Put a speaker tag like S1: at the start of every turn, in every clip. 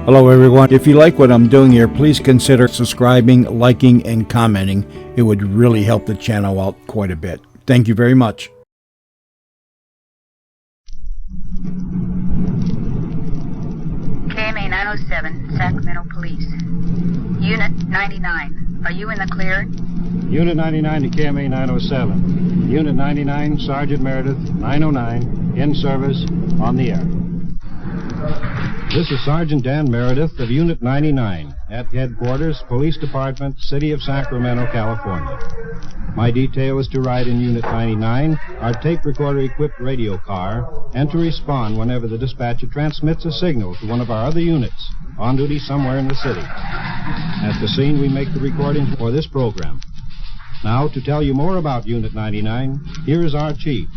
S1: Hello everyone. If you like what I'm doing here, please consider subscribing, liking, and commenting. It would really help the channel out quite a bit. Thank you very much.
S2: KMA 907, Sacramento Police. Unit 99, are you in the clear?
S3: Unit 99 to KMA 907. Unit 99, Sergeant Meredith, 909, in service, on the air. This is Sergeant Dan Meredith of Unit 99 at Headquarters, Police Department, City of Sacramento, California. My detail is to ride in Unit 99, our tape recorder-equipped radio car, and to respond whenever the dispatcher transmits a signal to one of our other units on duty somewhere in the city. At the scene, we make the recordings for this program. Now, to tell you more about Unit 99, here is our chief,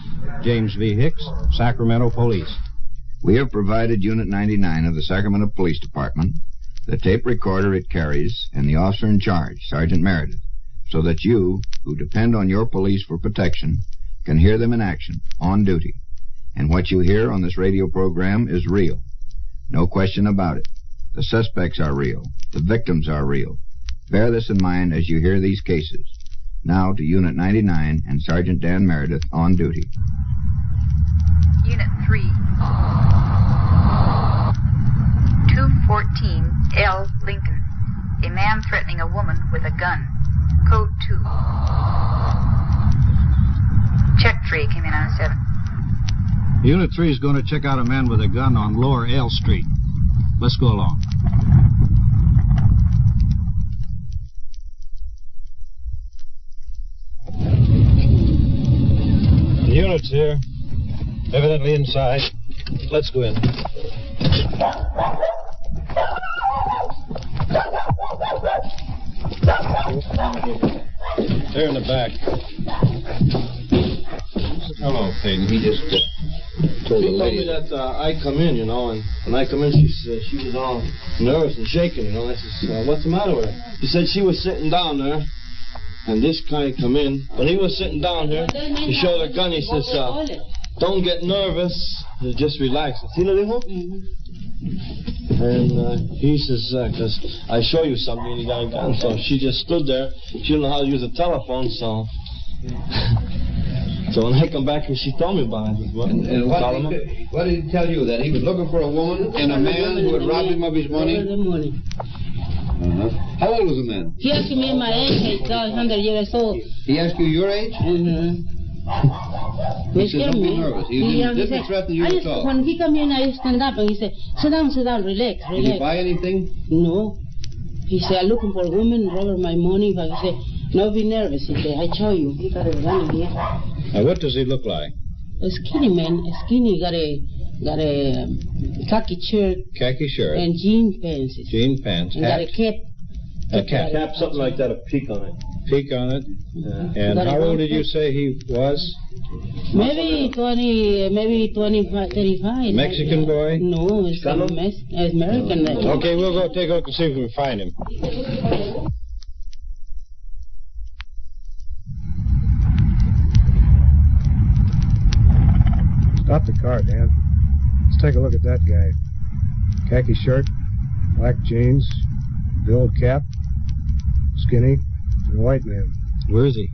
S3: James V. Hicks, Sacramento Police.
S4: We have provided Unit 99 of the Sacramento Police Department, the tape recorder it carries, and the officer in charge, Sergeant Meredith, so that you, who depend on your police for protection, can hear them in action, on duty. And what you hear on this radio program is real. No question about it. The suspects are real. The victims are real. Bear this in mind as you hear these cases. Now to Unit 99 and Sergeant Dan Meredith on duty.
S2: Unit 3. 214 L. Lincoln. A man threatening a woman with a gun. Code 2. Check 3, came in on 7.
S3: Unit 3 is going to check out a man with a gun on Lower L Street. Let's go along. The unit's here. Evidently inside. Let's go in. They're in the back. Hello, Peyton. He just told the lady.
S5: She told me that I come in, you know, and when I come in, she was all nervous and shaking, you know. I said, what's the matter with her? She said she was sitting down there, and this guy come in. When he was sitting down here, he showed a gun. He says, don't get nervous. Just relax. ¿Sí le dijo? And he says, because I show you something and you got a gun. So she just stood there. She didn't know how to use a telephone, so... So when I come back, she told me about it. What
S6: did he tell you? That he was looking for a woman and a man who had robbed him of his money? Uh-huh. How old was the man?
S7: He asked me my age. He's 100 years old.
S6: He asked you your age?
S7: Mm-hmm.
S6: He said, don't be nervous. He didn't threaten you at all.
S7: When he come in, I stand up and he said, sit down, relax.
S6: Did he buy anything?
S7: No. He said, I'm looking for a woman, rob my money. But he said, no, be nervous. He said, I show you. He got a gun in here.
S3: Now, what does he look like?
S7: A skinny man. Skinny, got a khaki shirt.
S3: Khaki shirt.
S7: And jean pants.
S3: Jean pants.
S7: And
S3: hat.
S7: got a cap.
S3: A cap.
S5: Cap, something like that, a peak on it.
S3: Peak on it.
S5: Yeah.
S3: And how old did you say he was?
S7: Maybe 25, 35.
S3: Mexican boy?
S7: No, it's American.
S3: Okay, we'll go take a look and see if we can find him.
S8: Stop the car, Dan. Let's take a look at that guy. Khaki shirt, black jeans, the old cap, skinny, and a white man.
S3: Where is he?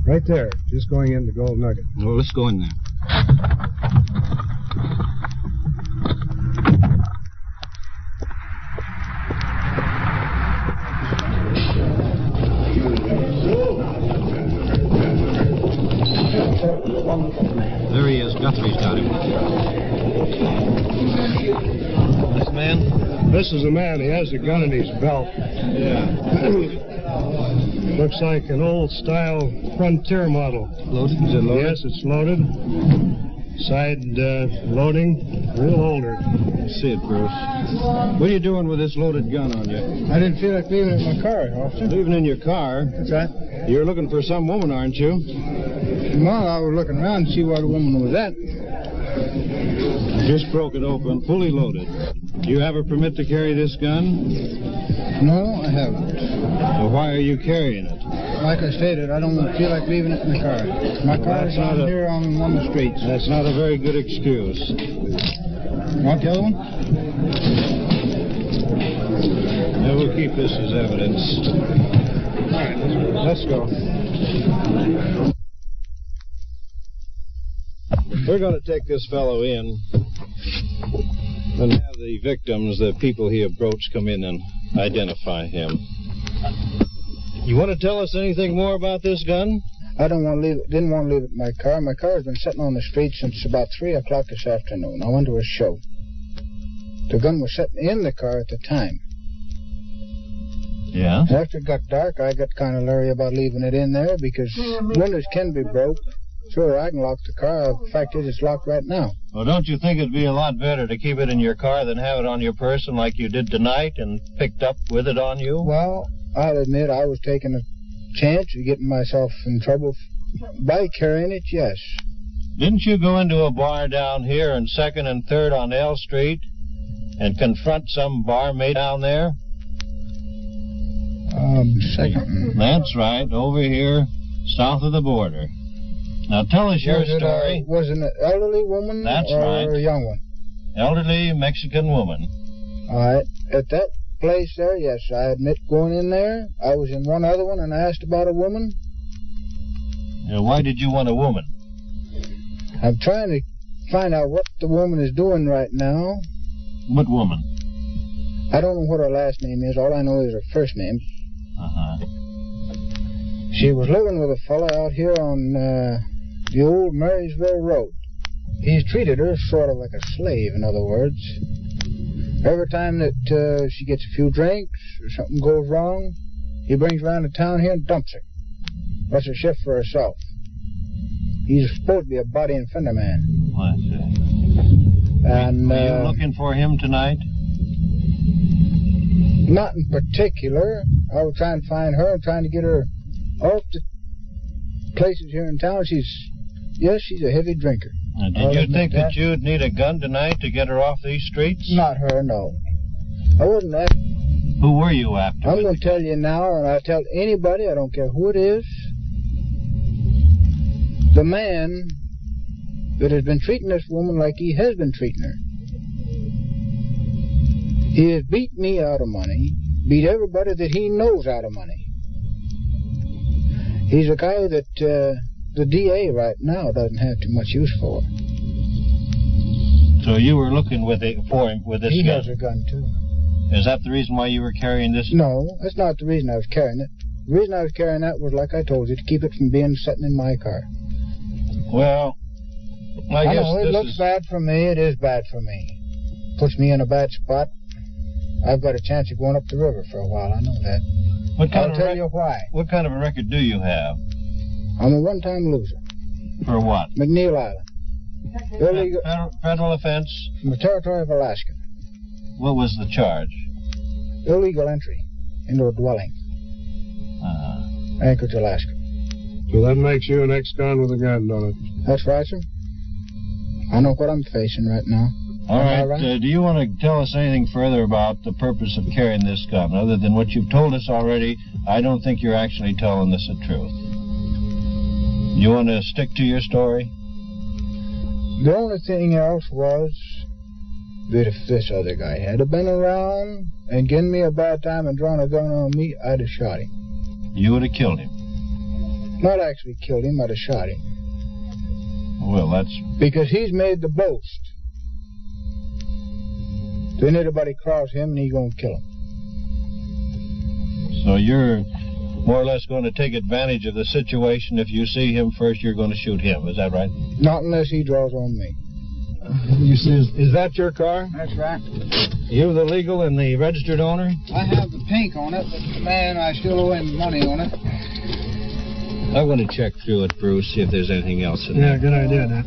S8: Right there, just going in the Gold Nugget.
S3: Well, let's go in there. There he is. Guthrie's got him.
S5: This man?
S8: This is the man. He has a gun in his belt.
S5: Yeah.
S8: Looks like an old-style Frontier model.
S5: Loaded? Is it loaded?
S8: Yes, it's loaded. Side loading, real holder.
S3: Let's see it, Bruce. What are you doing with this loaded gun on you?
S8: I didn't feel like leaving it in my car, officer.
S3: Leaving in your car?
S8: What's that?
S3: You're looking for some woman, aren't you?
S8: No, I was looking around to see what woman was that.
S3: Just broke it open, fully loaded. Do you have a permit to carry this gun?
S8: No, I haven't.
S3: Well, why are you carrying it?
S8: Like I stated, I don't feel like leaving it in the car. My car is out here on the streets.
S3: That's not a very good excuse.
S8: Want the other one?
S3: keep this as evidence. All right, let's go. We're going to take this fellow in and have the victims, the people he approached, come in and identify him. You want to tell us anything more about this gun?
S9: I didn't want to leave it in my car. My car has been sitting on the street since about 3 o'clock this afternoon. I went to a show. The gun was sitting in the car at the time.
S3: Yeah?
S9: After it got dark, I got kind of leery about leaving it in there because windows can be broke. Sure, I can lock the car. The fact is, it's locked right now.
S3: Well, don't you think it'd be a lot better to keep it in your car than have it on your person like you did tonight and picked up with it on you?
S9: Well, I'll admit I was taking a chance of getting myself in trouble by carrying it, yes.
S3: Didn't you go into a bar down here on 2nd and 3rd on L Street and confront some barmaid down there?
S9: Second.
S3: That's right, over here, south of the border. Now tell us your story.
S9: Was it an elderly woman?
S3: That's
S9: or
S3: right.
S9: a young one?
S3: Elderly Mexican woman.
S9: All right. At that place there, yes, I admit going in there. I was in one other one and I asked about a woman.
S3: Why did you want a woman?
S9: I'm trying to find out what the woman is doing right now.
S3: What woman?
S9: I don't know what her last name is. All I know is her first name.
S3: Uh-huh.
S9: She was living with a fella out here on the old Marysville Road. He's treated her sort of like a slave, in other words. Every time that she gets a few drinks or something goes wrong, he brings her around to town here and dumps her. Lets her shift for herself. He's supposed to be a body and fender man.
S3: I see.
S9: And,
S3: were you looking for him tonight?
S9: Not in particular. I was trying to find her and trying to get her off the places here in town. She's a heavy drinker.
S3: Did you think that you'd need a gun tonight to get her off these streets?
S9: Not her, no. I wasn't after.
S3: Who were you after?
S9: I'm going to tell you now, and I'll tell anybody, I don't care who it is. The man that has been treating this woman like he has been treating her. He has beat me out of money, beat everybody that he knows out of money. He's a guy that the DA right now doesn't have too much use for.
S3: So you were looking for him with this gun?
S9: He has a gun, too.
S3: Is that the reason why you were carrying this?
S9: No, that's not the reason I was carrying it. The reason I was carrying that was, like I told you, to keep it from being sitting in my car.
S3: Well, I guess
S9: know, it looks bad for me. It is bad for me. Puts me in a bad spot. I've got a chance of going up the river for a while. I know that. I'll tell you why.
S3: What kind of a record do you have?
S9: I'm a one-time loser.
S3: For what?
S9: McNeil Island. Illegal.
S3: Federal offense?
S9: From the territory of Alaska.
S3: What was the charge?
S9: Illegal entry into a dwelling. Anchorage, Alaska.
S8: So that makes you an ex-con with a gun, don't it?
S9: That's right, sir. I know what I'm facing right now.
S3: All right. Do you want to tell us anything further about the purpose of carrying this gun? Other than what you've told us already, I don't think you're actually telling us the truth. You want to stick to your story?
S9: The only thing else was that if this other guy had been around and given me a bad time and drawn a gun on me, I'd have shot him.
S3: You would have killed him?
S9: Not actually killed him, I'd have shot him.
S3: Well, that's...
S9: Because he's made the boast. Then anybody cross him and he's going to kill him.
S3: So you're more or less going to take advantage of the situation. If you see him first, you're going to shoot him. Is that right?
S9: Not unless he draws on me.
S3: You see, is that your car?
S9: That's right.
S3: You the legal and the registered owner?
S9: I have the pink on it, but man, I still owe him money on it.
S3: I'm going to check through it, Bruce, see if there's anything else in there.
S8: Yeah, good idea, Nat.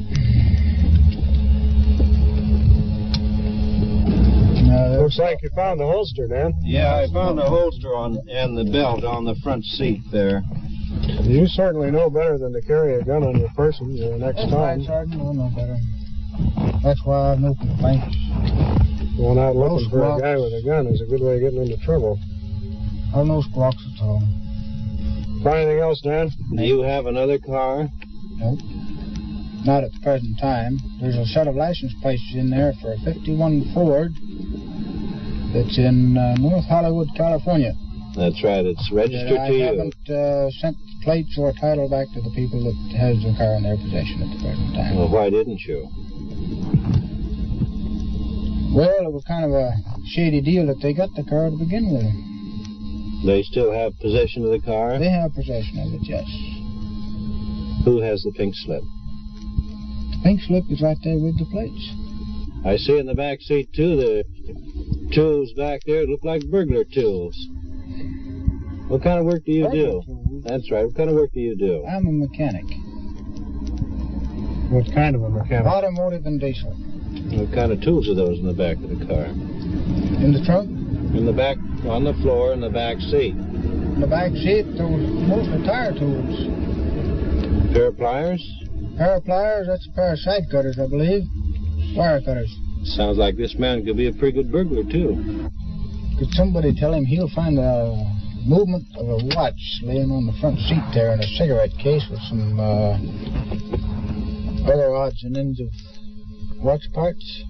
S8: Looks like you found the holster, Dan.
S3: Yeah, I found the holster and the belt on the front seat there.
S8: You certainly know better than to carry a gun on your person. You're an ex-con.
S9: That's right, Sergeant. I know better. That's why I've no complaints.
S8: Going out looking for a guy with a gun is a good way of getting into trouble.
S9: Oh, no squawks at all.
S8: Find anything else, Dan?
S3: Do you have another car?
S9: Nope. Not at the present time. There's a set of license plates in there for a 51 Ford It's in North Hollywood, California.
S3: That's right. It's registered to you.
S9: I haven't sent plates or title back to the people that has the car in their possession at the present time.
S3: Well, why didn't you?
S9: Well, it was kind of a shady deal that they got the car to begin with.
S3: They still have possession of the car?
S9: They have possession of it, yes.
S3: Who has the pink slip?
S9: The pink slip is right there with the plates.
S3: I see in the back seat, too, the tools back there look like burglar tools. What kind of work do you do? That's right. What kind of work do you do?
S9: I'm a mechanic.
S8: What kind of a mechanic?
S9: Automotive and diesel.
S3: What kind of tools are those in the back of the car?
S9: In the trunk?
S3: In the back, on the floor, in the back seat.
S9: In the back seat, those mostly tire tools.
S3: Pair of pliers?
S9: Pair of pliers, that's a pair of side cutters, I believe. Wire cutters.
S3: Sounds like this man could be a pretty good burglar, too.
S9: Could somebody tell him he'll find a movement of a watch laying on the front seat there in a cigarette case with some other odds and ends of watch parts?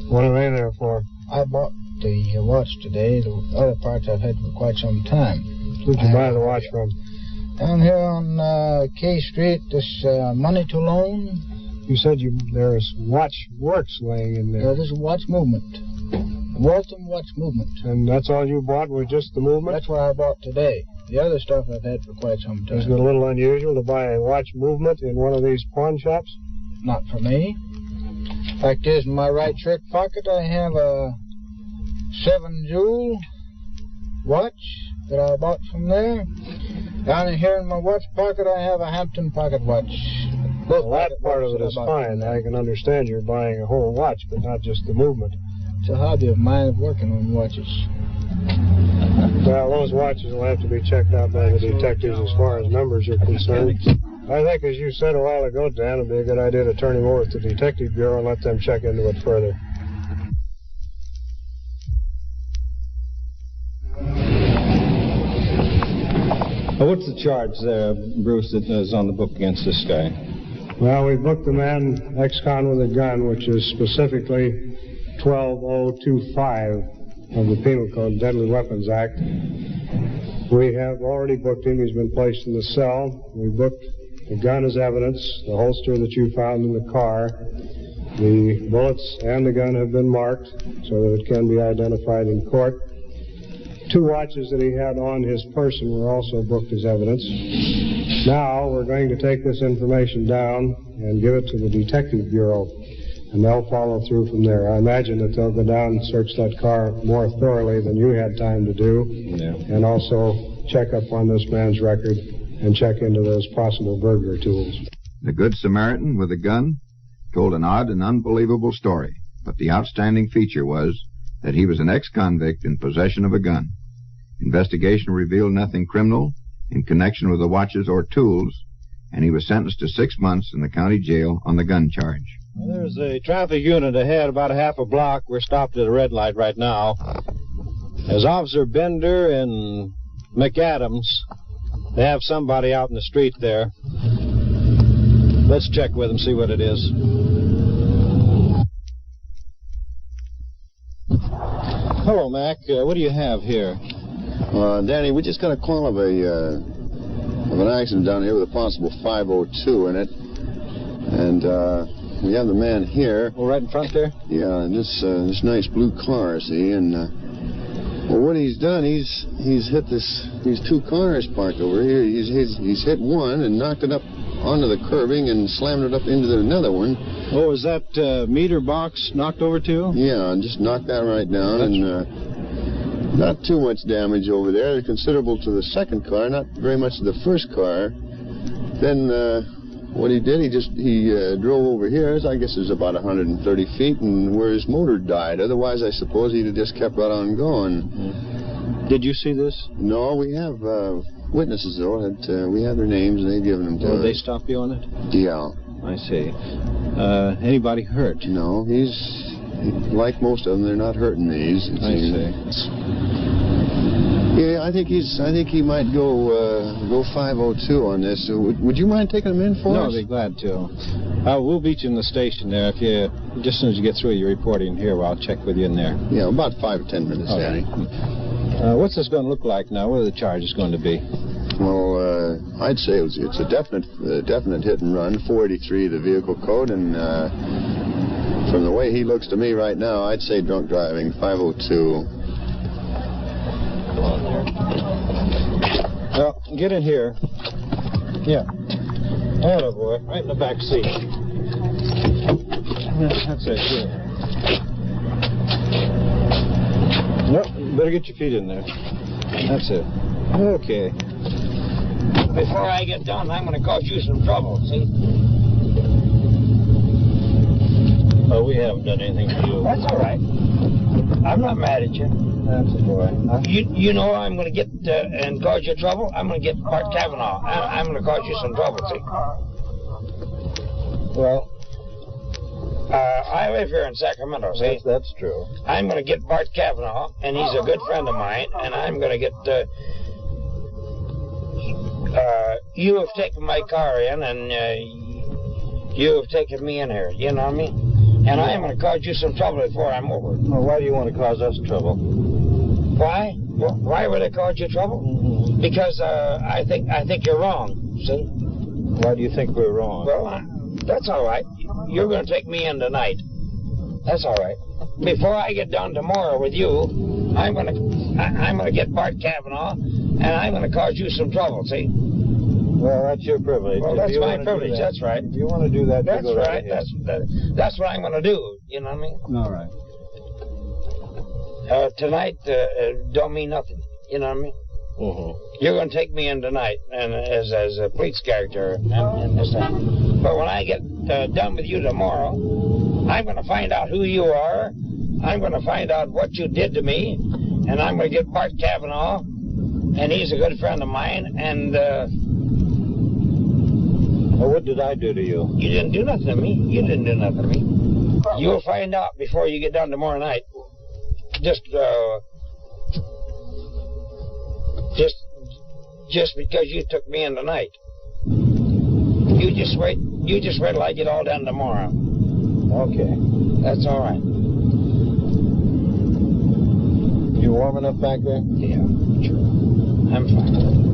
S8: What are they there for?
S9: I bought the watch today. The other parts I've had for quite some time.
S8: Who'd you buy the watch from?
S9: Down here on K Street, this Money to Loan.
S8: You said there's watch works laying in there.
S9: Yeah, there's a watch movement. Waltham Watch Movement.
S8: And that's all you bought was just the movement?
S9: That's what I bought today. The other stuff I've had for quite some time.
S8: Isn't it a little unusual to buy a watch movement in one of these pawn shops?
S9: Not for me. Fact is, in my right shirt pocket, I have a 7-jewel watch that I bought from there. Down in here in my watch pocket, I have a Hampton pocket watch.
S8: Well, that part of it is fine. I can understand you're buying a whole watch, but not just the movement.
S9: It's a hobby of mine of working on watches.
S8: Well, those watches will have to be checked out by the detectives as far as numbers are concerned. I think, as you said a while ago, Dan, it'd be a good idea to turn him over to the Detective Bureau and let them check into it further.
S3: What's the charge there, Bruce, that is on the book against this guy?
S8: Well, we booked the man, ex-con with a gun, which is specifically 12025 of the Penal Code, Deadly Weapons Act. We have already booked him. He's been placed in the cell. We booked the gun as evidence, the holster that you found in the car. The bullets and the gun have been marked so that it can be identified in court. 2 watches that he had on his person were also booked as evidence. Now we're going to take this information down and give it to the Detective Bureau, and they'll follow through from there. I imagine that they'll go down and search that car more thoroughly than you had time to do, and also check up on this man's record and check into those possible burglar tools.
S4: The Good Samaritan with a gun told an odd and unbelievable story, but the outstanding feature was that he was an ex-convict in possession of a gun. Investigation revealed nothing criminal in connection with the watches or tools, and he was sentenced to 6 months in the county jail on the gun charge.
S3: Well, there's a traffic unit ahead, about a half a block. We're stopped at a red light right now. As Officer Bender and McAdams, they have somebody out in the street there. Let's check with them, see what it is. Hello, Mac. What do you have here?
S10: Danny, we just got a call of an accident down here with a possible 502 in it. And we have the man here.
S3: Oh, right in front there?
S10: Yeah, in this nice blue car, see, and well, what he's done, he's hit these 2 cars parked over here. He's hit one and knocked it up onto the curbing and slammed it up into another one.
S3: Oh, is that meter box knocked over too?
S10: Yeah, just knocked that right down. And not too much damage over there. Considerable to the second car, not very much to the first car. Then what he did, he drove over here. I guess it was about 130 feet, and where his motor died. Otherwise, I suppose he'd have just kept right on going.
S3: Did you see this?
S10: No, we have witnesses, though. We have their names, and they've given them to us.
S3: They stop you on it?
S10: Yeah.
S3: I see. Anybody hurt?
S10: No, he's like most of them. They're not hurting these.
S3: I see.
S10: Yeah, I think he might go 502 on this. So would you mind taking him in for us?
S3: No, I'd be glad to. We'll beat you in the station there. If you, just as soon as you get through your reporting here, I'll check with you in there.
S10: Yeah, about 5 or 10 minutes,
S3: Okay.
S10: Danny.
S3: What's this going to look like now? What are the charges going to be?
S10: Well, I'd say it's a definite hit and run, 483 the vehicle code, and from the way he looks to me right now, I'd say drunk driving, 502.
S3: Well, get in here. Yeah. Atta boy, right in the back seat. That's it, here. Nope, better get your feet in there. That's it. Okay.
S11: Before I get done, I'm going to cause you some trouble, see?
S3: Oh, we haven't done anything to you.
S11: That's all right. I'm not mad at you.
S3: That's a boy.
S11: You know I'm going to get and cause you trouble? I'm going to get Bart Kavanaugh. I'm going to cause you some trouble, see?
S3: Well,
S11: I live here in Sacramento, see?
S3: that's true.
S11: I'm going to get Bart Kavanaugh, and he's a good friend of mine, and I'm going to get... you have taken my car in, and you have taken me in here. You know what I mean? And I'm going to cause you some trouble before I'm over.
S3: Well, why do you want to cause us trouble?
S11: Why? Why would I cause you trouble?
S3: Mm-hmm.
S11: Because I think you're wrong. See?
S3: Why do you think we're wrong?
S11: Well, that's all right. You're going to take me in tonight. That's all right. Before I get done tomorrow with you, I'm going to get Bart Kavanaugh, and I'm going to cause you some trouble. See?
S3: Well, that's your privilege.
S11: Well, that's my privilege. That's right.
S3: If you want to do that,
S11: that's
S3: go
S11: right.
S3: Ahead.
S11: That's what I'm going to do. You know what I mean?
S3: All right.
S11: Tonight don't mean nothing. You know what I mean?
S3: Mm-hmm.
S11: You're going to take me in tonight, and as a police character, and this thing. But when I get done with you tomorrow, I'm going to find out who you are. I'm going to find out what you did to me, and I'm going to get Bart Kavanaugh, and he's a good friend of mine, and.
S3: Well, what did I do to you?
S11: You didn't do nothing to me. You didn't do nothing to me. You'll find out before you get done tomorrow night. Just because you took me in tonight. You just wait till I get all done tomorrow.
S3: Okay.
S11: That's all right.
S3: You warm enough back there?
S11: Yeah, sure. I'm fine.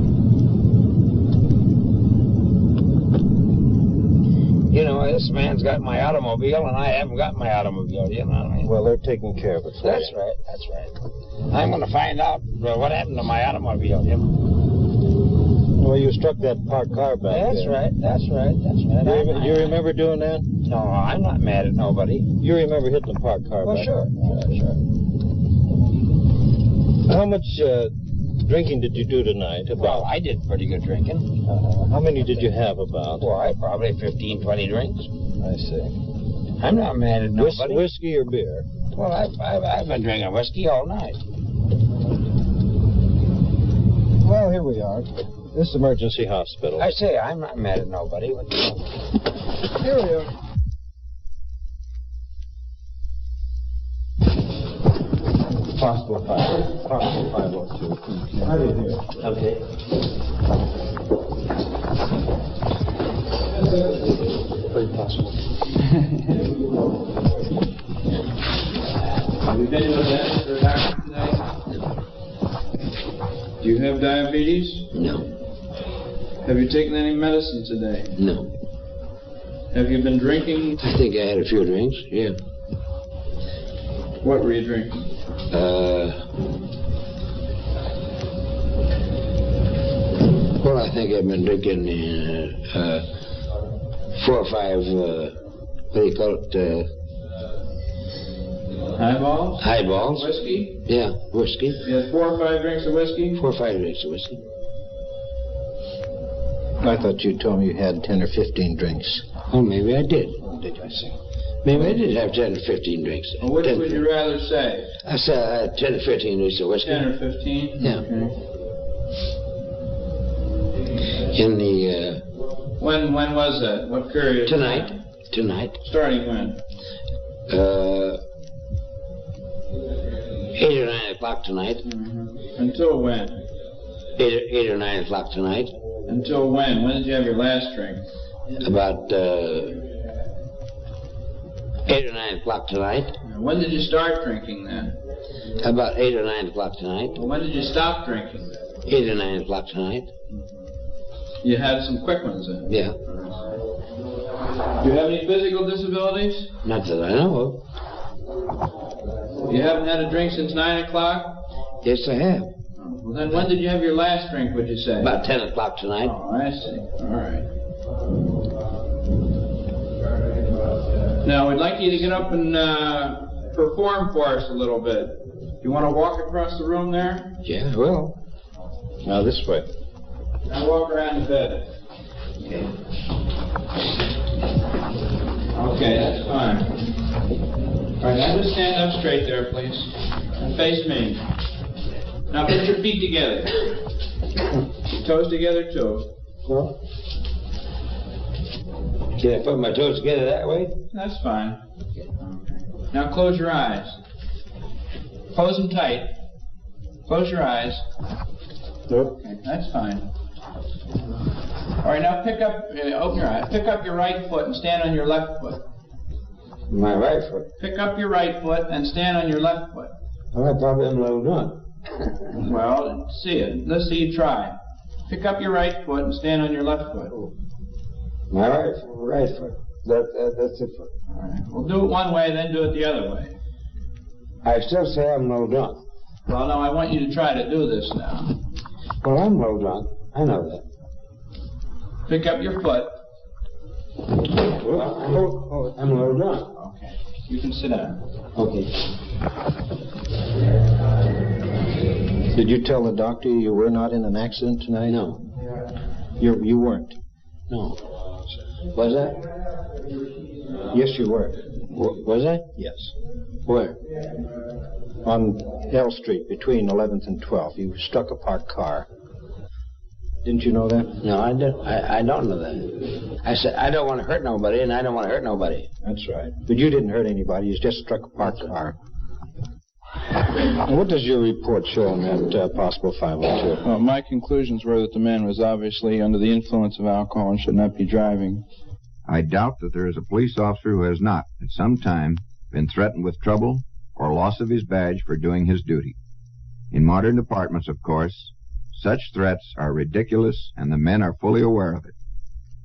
S11: You know, this man's got my automobile, and I haven't got my automobile. You know what I mean?
S3: Well, they're taking care of it for
S11: That's
S3: you.
S11: right. That's right. I'm going to find out what happened to my automobile. You know?
S3: Well, you struck that parked car back
S11: That's
S3: there.
S11: right. That's right. That's right.
S3: You remember doing that?
S11: No, I'm not mad at nobody.
S3: You remember hitting the parked car
S11: Well,
S3: back
S11: sure. Sure.
S3: How much drinking did you do tonight?
S11: Well, I did pretty good drinking.
S3: How many did you have about?
S11: Why, probably 15, 20 drinks.
S3: I see.
S11: I'm not mad at nobody.
S3: Whiskey or beer?
S11: Well, I've been drinking whiskey all night.
S3: Well, here we are. This is emergency hospital.
S11: I say, I'm not mad at nobody.
S3: Here we are. Possible 502. Right in here.
S11: Okay.
S3: Very possible.
S12: Have you been to the dentist or doctor today?
S11: No.
S12: Do you have diabetes?
S11: No.
S12: Have you taken any medicine today?
S11: No.
S12: Have you been drinking?
S11: I think I had a few drinks, yeah.
S12: What were you drinking?
S11: Well, I think I've been drinking 4 or 5, what do you call it?
S12: Highballs?
S11: Highballs.
S12: Whiskey?
S11: Yeah, whiskey.
S12: You had 4 or 5 drinks of whiskey?
S11: 4 or 5 drinks of whiskey.
S3: I thought you told me you had 10 or 15 drinks.
S11: Oh, maybe I did.
S3: Did I say?
S11: Maybe I did have 10 or 15 drinks.
S12: Well, which would you rather say?
S11: I said I had 10 or 15 drinks of whiskey.
S12: 10 or 15?
S11: Yeah.
S12: Okay.
S11: In the...
S12: When was that? What period?
S11: Tonight.
S12: Starting when?
S11: 8 or 9 o'clock tonight.
S12: Mm-hmm. Until when?
S11: 8 or 9 o'clock tonight.
S12: Until when? When did you have your last drink?
S11: About 8 or 9 o'clock tonight.
S12: When did you start drinking then?
S11: About 8 or 9 o'clock tonight.
S12: Well, when did you stop drinking?
S11: 8 or 9 o'clock tonight.
S12: You had some quick ones then?
S11: Yeah.
S12: Do you have any physical disabilities?
S11: Not that I know
S12: You haven't had a drink since 9 o'clock?
S11: of. Yes, I have.
S12: Well, then when did you have your last drink, would you say?
S11: About 10 o'clock tonight.
S12: Oh, I see. All right. Now, we'd like you to get up and perform for us a little bit. You want to walk across the room there?
S11: Yeah, I will.
S6: Now this way.
S12: Now walk around the bed.
S11: Okay.
S12: Okay, that's fine. All right, now just stand up straight there, please. And face me. Now put your feet together. Toes together, too.
S11: Well, can I put my toes together that way?
S12: That's fine. Now close your eyes. Close them tight. Close your eyes. Okay, that's fine. All right, now open your eyes. Pick up your right foot and stand on your left foot.
S11: My right foot.
S12: Pick up your right foot and stand on your left foot.
S11: Well, I probably am a little drunk.
S12: Well, see it. Let's see you try. Pick up your right foot and stand on your left foot.
S11: My right foot. That's the foot.
S12: All right. We'll do it one way, then do it the other way.
S11: I still say I'm a little drunk.
S12: Well, no, I want you to try to do this now.
S11: Well, I'm a little drunk. I know that.
S12: Pick up your foot.
S11: Well, I'm a little drunk.
S12: Okay. You can sit down.
S11: Okay.
S6: Did you tell the doctor you were not in an accident tonight?
S11: No.
S6: You weren't?
S11: No. Was I?
S6: Yes, you were.
S11: Was I?
S6: Yes.
S11: Where?
S6: On L Street, between 11th and 12th. You struck a parked car. Didn't you know that?
S11: No, I don't know that. I said, I don't want to hurt nobody, and I don't want to hurt nobody.
S6: That's right. But you didn't hurt anybody. You just struck a parked car. What does your report show on that possible 502?
S12: Well, my conclusions were that the man was obviously under the influence of alcohol and should not be driving.
S4: I doubt that there is a police officer who has not, at some time, been threatened with trouble or loss of his badge for doing his duty. In modern departments, of course, such threats are ridiculous, and the men are fully aware of it.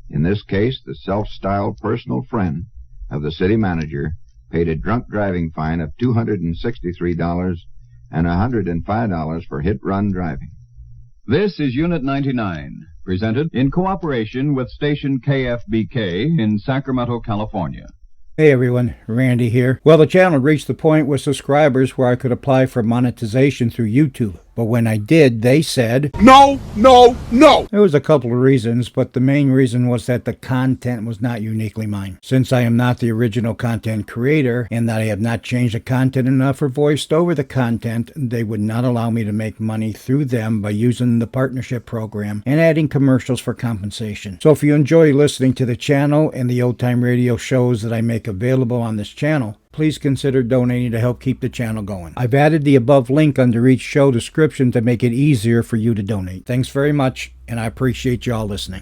S4: In this case, the self-styled personal friend of the city manager paid a drunk driving fine of $263 and $105 for hit-run driving.
S13: This is Unit 99, presented in cooperation with station KFBK in Sacramento, California.
S1: Hey everyone, Randy here. Well, the channel reached the point with subscribers where I could apply for monetization through YouTube. But when I did, they said, No! There was a couple of reasons, but the main reason was that the content was not uniquely mine. Since I am not the original content creator, and that I have not changed the content enough or voiced over the content, they would not allow me to make money through them by using the partnership program and adding commercials for compensation. So if you enjoy listening to the channel and the old time radio shows that I make available on this channel, please consider donating to help keep the channel going. I've added the above link under each show description to make it easier for you to donate. Thanks very much, and I appreciate you all listening.